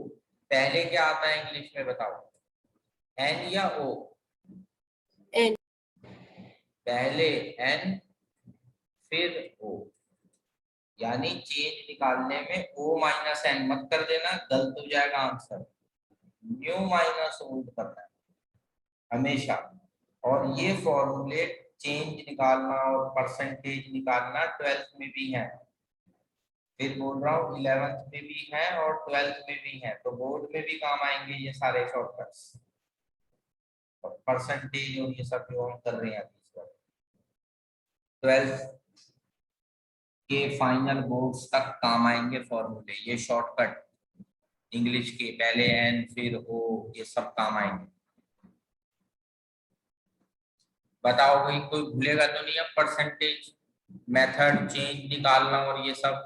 पहले क्या आता है इंग्लिश में बताओ, एन या ओ? N. पहले एन फिर ओ, यानी चेंज निकालने में ओ माइनस एन मत कर देना, गलत हो जाएगा आंसर, न्यू माइनस ओल्ड करना है हमेशा। और ये फॉर्मूले चेंज निकालना और परसेंटेज निकालना 12th में भी है, फिर बोल रहा हूँ 11th में भी है और 12th में भी है, तो बोर्ड में भी काम आएंगे ये सारे शॉर्टकट्स, परसेंटेज और ये सब जो हम कर रहे हैं 12th के फाइनल बोर्ड्स तक काम आएंगे फॉर्मूले, ये शॉर्टकट इंग्लिश के पहले एन फिर ओ, ये सब काम आएंगे। बताओ भाई कोई भूलेगा तो नहीं अब परसेंटेज? मेथड चेंज निकालना और ये सब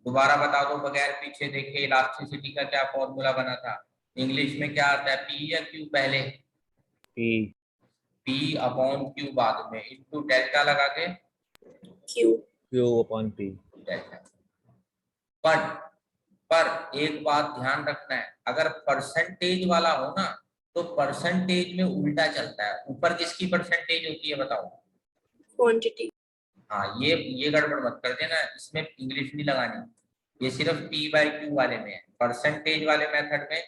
दोबारा बता दो बगैर पीछे देखे। इलास्टिसिटी का क्या फॉर्मूला बना था? इंग्लिश में क्या आता है, पी या क्यू पहले? P. पी अपॉन क्यू बाद में, इनटू डेल्टा लगा के Q. Q upon P. Delta. पर एक बात ध्यान रखना है, अगर परसेंटेज वाला हो ना तो परसेंटेज में उल्टा चलता है। ऊपर किसकी परसेंटेज होती है बताओ? Quantity. हाँ, ये गड़बड़ मत कर देना, इसमें इंग्लिश नहीं लगानी। ये सिर्फ पी बाई क्यू वाले में है, परसेंटेज वाले मेथड में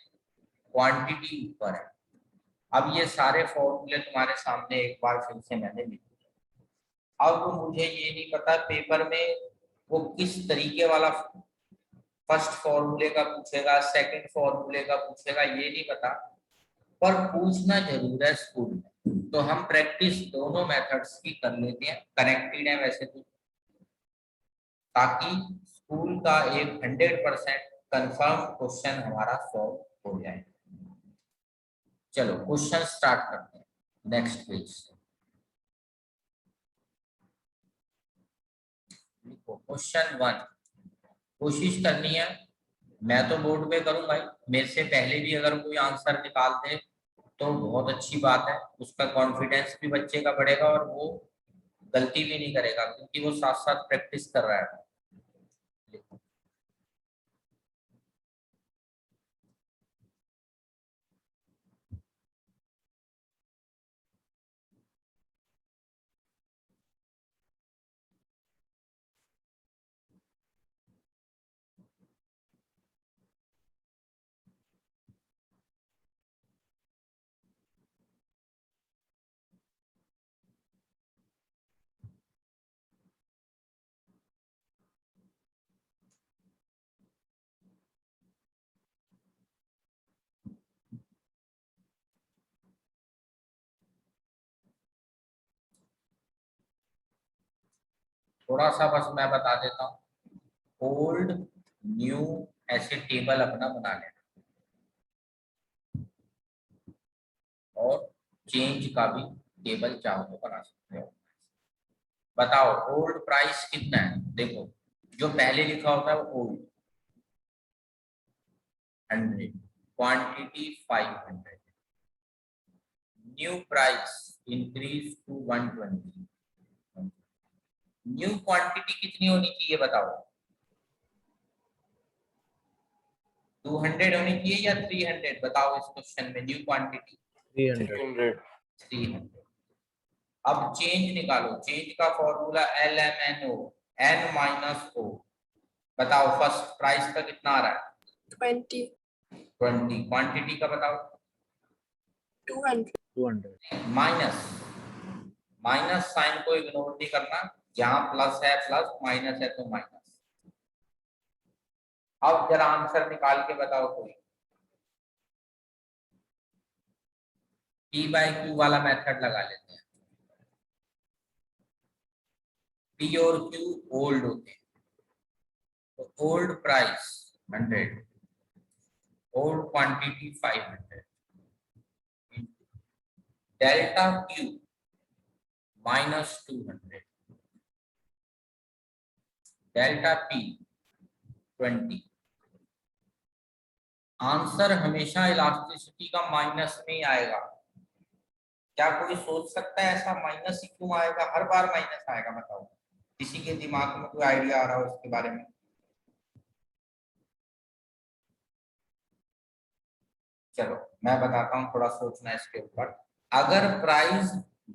क्वांटिटी ऊपर है। अब ये सारे फॉर्मूले तुम्हारे सामने एक बार फिर से मैंने लिख दिए। अब मुझे ये नहीं पता पेपर में वो किस तरीके वाला फर्स्ट फॉर्मूले का पूछेगा, सेकंड फॉर्मूले का पूछेगा, ये नहीं पता, पर पूछना जरूर है स्कूल में। तो हम प्रैक्टिस दोनों मेथड्स की कर लेते हैं, कनेक्टेड है वैसे तो, ताकि स्कूल का एक 100% कंफर्म क्वेश्चन हमारा सॉल्व हो जाए। चलो क्वेश्चन स्टार्ट करते हैं नेक्स्ट पेज से। क्वेश्चन 1 कोशिश करनी है, मैं तो बोर्ड पे करूं भाई, मेरे से पहले भी अगर कोई आंसर निकाल दे तो बहुत अच्छी बात है, उसका कॉन्फिडेंस भी बच्चे का बढ़ेगा और वो गलती भी नहीं करेगा क्योंकि वो साथ साथ प्रैक्टिस कर रहा है। थोड़ा सा बस मैं बता देता हूँ, ओल्ड न्यू ऐसे टेबल अपना बना लेना और चेंज का भी टेबल चाहो तो बना सकते हो। बताओ ओल्ड प्राइस कितना है, देखो जो पहले लिखा होता है वो old 100, quantity 500, new price increase to 120। New quantity कितनी होनी चाहिए बताओ? 200 होनी चाहिए या 300? बताओ इस क्वेश्चन में न्यू क्वांटिटी 300. 300। अब चेंज निकालो, चेंज का formula LMNO, N minus O। बताओ फर्स्ट प्राइस का कितना आ रहा है? 20. 20। क्वांटिटी का बताओ? 200. 200. माइनस, माइनस साइन को इग्नोर नहीं करना, जहां प्लस है प्लस, माइनस है तो माइनस। अब जरा आंसर निकाल के बताओ कोई। पी बाई क्यू वाला मेथड लगा लेते हैं। पी और क्यू ओल्ड होते हैं, तो old price 100, old quantity 500, delta Q minus 200, delta P 20। Answer हमेशा इलास्टिसिटी का माइनस में ही आएगा। क्या कोई सोच सकता है ऐसा माइनस ही क्यों आएगा? हर बार माइनस आएगा, बताओ किसी के दिमाग में कोई आइडिया आ रहा हो इसके बारे में? चलो मैं बताता हूँ, थोड़ा सोचना इसके ऊपर। अगर प्राइस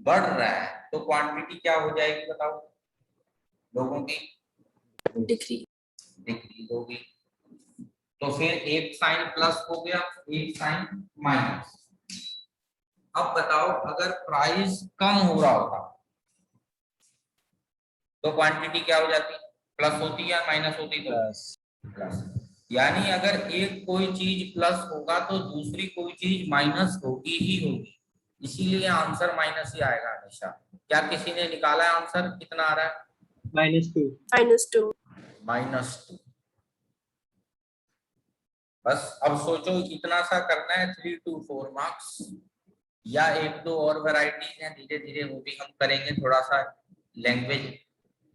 बढ़ रहा है तो क्वांटिटी क्या हो जाएगी बताओ? लोगों की Degree. डिक्रीज होगी। तो फिर एक साइन प्लस हो गया, एक साइन माइनस। अब बताओ अगर प्राइस कम हो रहा होता तो क्वांटिटी क्या हो जाती? प्लस होती या माइनस होती? तो Plus. प्लस। यानी अगर एक कोई चीज प्लस होगा तो दूसरी कोई चीज माइनस होगी ही होगी, इसीलिए आंसर माइनस ही आएगा हमेशा। क्या किसी ने निकाला है आंसर कितना आ रहा है? -2। -2. -2। बस अब सोचो इतना सा करना है, 3 to 4 मार्क्स, या एक दो और वैरायटीज हैं, धीरे धीरे वो भी हम करेंगे, थोड़ा सा लैंग्वेज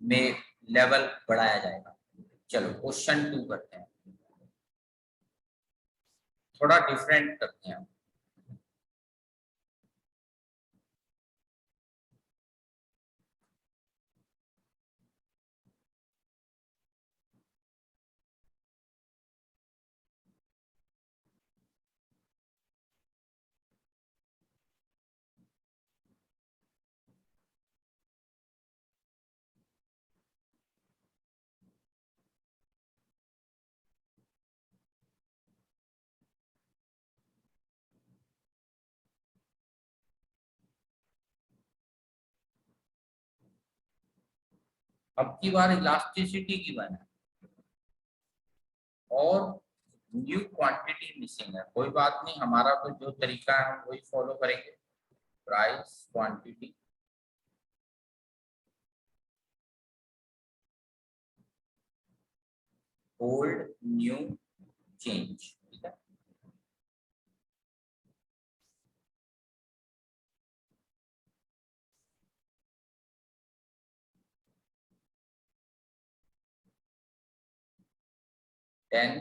में लेवल बढ़ाया जाएगा। चलो क्वेश्चन 2 करते हैं, थोड़ा डिफरेंट करते हैं। अब की बार इलास्टिसिटी की बना और न्यू क्वांटिटी मिसिंग है। कोई बात नहीं, हमारा तो जो तरीका है हम वही फॉलो करेंगे। Price quantity old new change, ठीक है। देन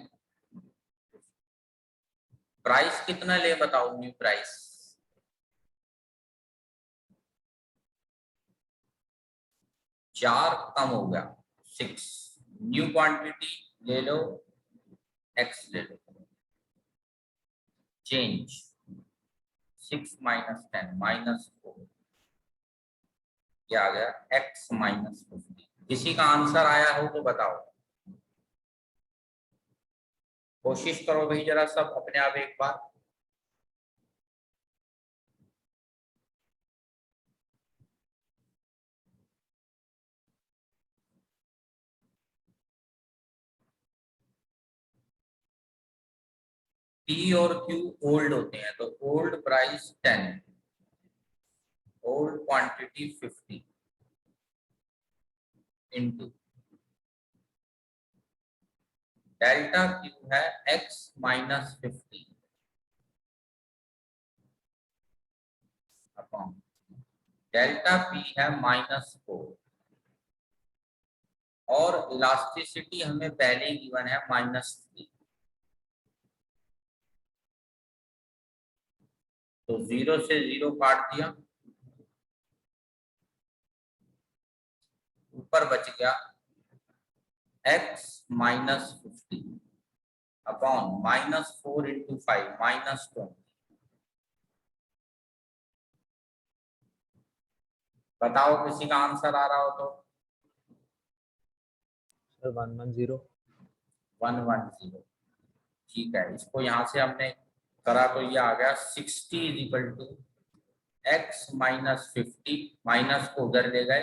प्राइस कितना ले बताओ, न्यू प्राइस 4 कम हो गया 6, न्यू क्वांटिटी ले लो x ले लो, चेंज 6 माइनस 10 -4, ये आ गया x -50। किसी का आंसर आया हो तो बताओ, कोशिश करो भाई जरा सब अपने आप एक बार। P और Q ओल्ड होते हैं, तो old price 10, old quantity 50 into delta Q है x -50 अपॉन डेल्टा P है -4 और इलास्टिसिटी हमें पहले ही गिवन है -3। तो 0 से 0 काट दिया, ऊपर बच गया x -50 अपॉन -4 इंटू 5 -20। बताओ किसी का आंसर आ रहा हो तो। सर 110। 110, ठीक है। इसको यहाँ से हमने करा तो ये आ गया 60 is equal to x -50, minus को उधर ले गए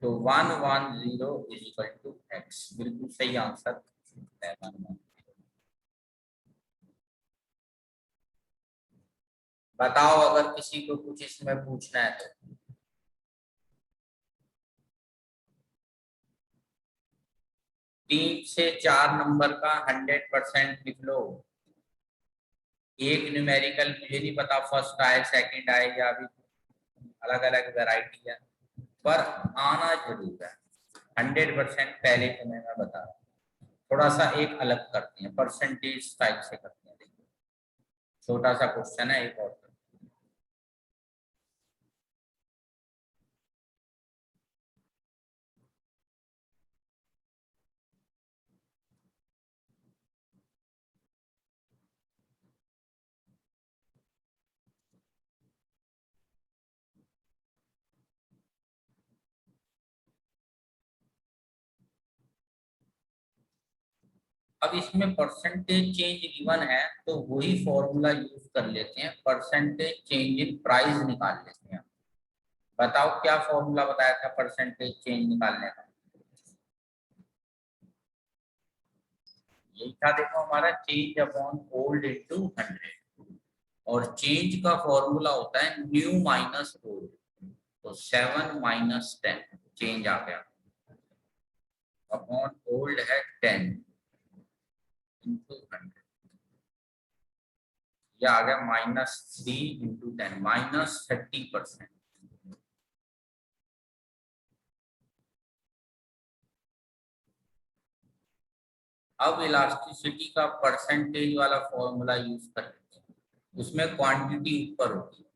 तो 110 इज इक्वल टू x। बिल्कुल सही आंसर है 110। बताओ अगर किसी को कुछ इसमें पूछना है तो। तीन से 4 नंबर का 100% लिख लो। एक न्यूमेरिकल मुझे नहीं पता फर्स्ट आए सेकंड आए या अभी अलग अलग वैरायटी है, पर आना जरूर है 100%। पहले तो मैं बता रहा हूँ, थोड़ा सा एक अलग करते हैं, परसेंटेज टाइप से करते हैं। देखिए छोटा सा क्वेश्चन है, एक और अब इसमें परसेंटेज चेंज गिवन है तो वही फॉर्मूला यूज कर लेते हैं, परसेंटेज चेंज इन प्राइस निकाल लेते हैं। बताओ क्या फॉर्मूला बताया था परसेंटेज चेंज निकालने का? यही था, देखो हमारा चेंज अपॉन ओल्ड इंटू 100, और चेंज का फॉर्मूला होता है न्यू माइनस ओल्ड। तो 7 - 10 चेंज आ गया अपॉन ओल्ड है 10 इंटू 100, यह आ गया -3 इंटू 10 -30%। अब इलास्टिसिटी का परसेंटेज वाला फॉर्मूला यूज कर लेते हैं, उसमें क्वांटिटी ऊपर होती है।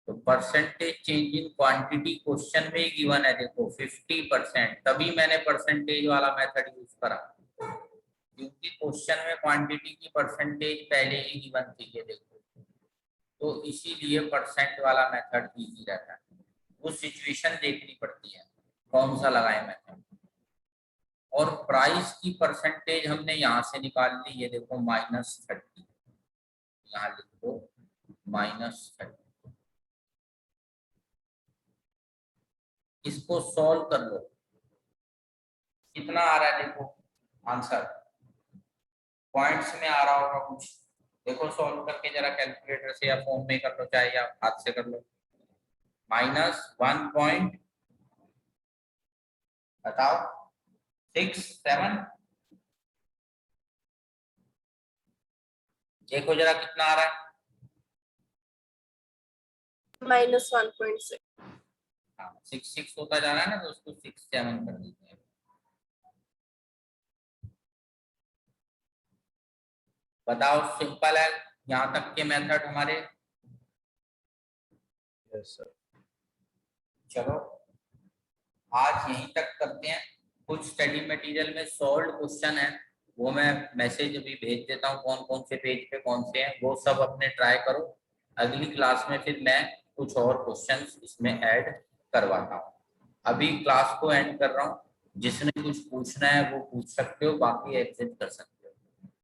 तो percentage change in quantity question में ही गिवन है, देखो 50%, तभी मैंने परसेंटेज वाला मेथड यूज करा, क्योंकि क्वेश्चन में क्वांटिटी की परसेंटेज पहले ही गिवन थी, ये देखो, तो इसीलिए परसेंट वाला मेथड इजी रहता है। वो सिचुएशन देखनी पड़ती है कौन सा लगाए मेथड। और प्राइस की परसेंटेज हमने यहाँ से निकाल ली, ये देखो -30, यहाँ लिख दो -30। इसको सॉल्व कर लो, कितना आ रहा है देखो आंसर, पॉइंट्स में आ रहा होगा कुछ, देखो सॉल्व करके जरा कैलकुलेटर से या फोन में कर लो, चाहे या हाथ से कर लो। -1 बताओ 67, देखो जरा कितना आ रहा है, -1.6. 66 होता जा रहा है ना, तो उसको 67 कर देते हैं। बताओ सिंपल है यहाँ तक के मेथड हमारे। Yes sir. चलो आज यहीं तक करते हैं। कुछ स्टडी मटेरियल में सॉल्व क्वेश्चन है, वो मैं मैसेज अभी भेज देता हूँ कौन कौन से पेज पे कौन से हैं, वो सब अपने ट्राई करो। अगली क्लास में फिर मैं कुछ और क्वेश्चंस इसमें ऐड करवाता हूँ। अभी क्लास को एंड कर रहा हूँ, जिसने कुछ पूछना है वो पूछ सकते हो, बाकी एग्जिट कर सकते हो।